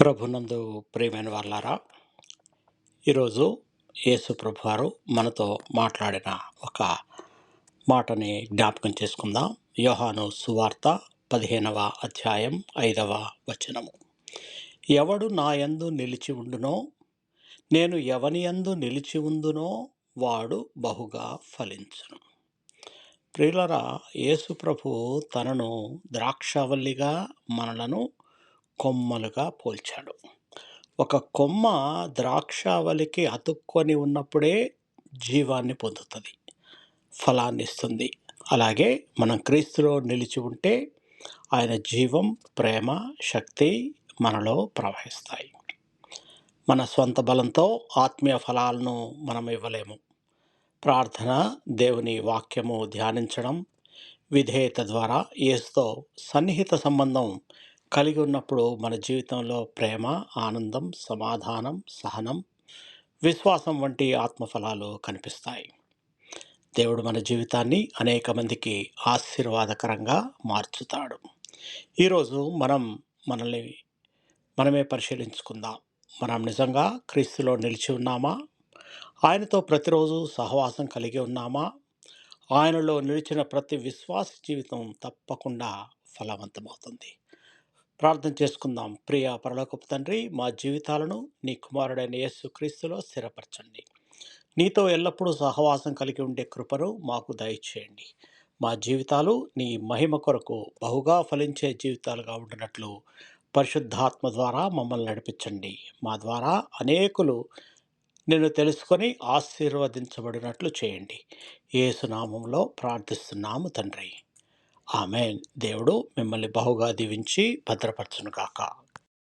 ప్రభునందు ప్రియమైన వాళ్ళారా, ఈరోజు యేసు ప్రభువారు మనతో మాట్లాడిన ఒక మాటని జ్ఞాపకం చేసుకుందాం. యోహాను సువార్త 15వ అధ్యాయం 5వ వచనము. ఎవడు నా యందు నిలిచి ఉండునో, నేను ఎవని యందు నిలిచి ఉందునో వాడు బహుగా ఫలించును. ప్రియులరా, యేసు ప్రభువు తనను ద్రాక్షవల్లిగా మనలను కొమ్మలుగా పోల్చాడు. ఒక కొమ్మ ద్రాక్షావళికి అతుక్కొని ఉన్నప్పుడే జీవాన్ని పొందుతుంది, ఫలాన్ని ఇస్తుంది. అలాగే మనం క్రీస్తులో నిలిచి ఉంటే ఆయన జీవం, ప్రేమ, శక్తి మనలో ప్రవహిస్తాయి. మన స్వంత బలంతో ఆత్మీయ ఫలాలను మనం ఇవ్వలేము. ప్రార్థన, దేవుని వాక్యము ధ్యానించడం, విధేయత ద్వారా యేసుతో సన్నిహిత సంబంధం కలిగి ఉన్నప్పుడు మన జీవితంలో ప్రేమ, ఆనందం, సమాధానం, సహనం, విశ్వాసం వంటి ఆత్మఫలాలు కనిపిస్తాయి. దేవుడు మన జీవితాన్ని అనేక మందికి ఆశీర్వాదకరంగా మార్చుతాడు. ఈరోజు మనల్ని మనమే పరిశీలించుకుందాం. మనం నిజంగా క్రీస్తులో నిలిచి ఉన్నామా? ఆయనతో ప్రతిరోజు సహవాసం కలిగి ఉన్నామా? ఆయనలో నిలిచిన ప్రతి విశ్వాస జీవితం తప్పకుండా ఫలవంతమవుతుంది. ప్రార్థన చేసుకుందాం. ప్రియ పరలోకపు తండ్రి, మా జీవితాలను నీ కుమారుడైన యేసు క్రీస్తులో స్థిరపరచండి. నీతో ఎల్లప్పుడూ సహవాసం కలిగి ఉండే కృపను మాకు దయచేయండి. మా జీవితాలు నీ మహిమ కొరకు బహుగా ఫలించే జీవితాలుగా ఉండినట్లు పరిశుద్ధాత్మ ద్వారా మమ్మల్ని నడిపించండి. మా ద్వారా అనేకులు నిన్ను తెలుసుకొని ఆశీర్వదించబడినట్లు చేయండి. యేసు నామములో ప్రార్థిస్తున్నాము తండ్రి. ఆమేన్. దేవుడు మిమ్మల్ని బహుగా దీవించి భద్రపరచునుగాక.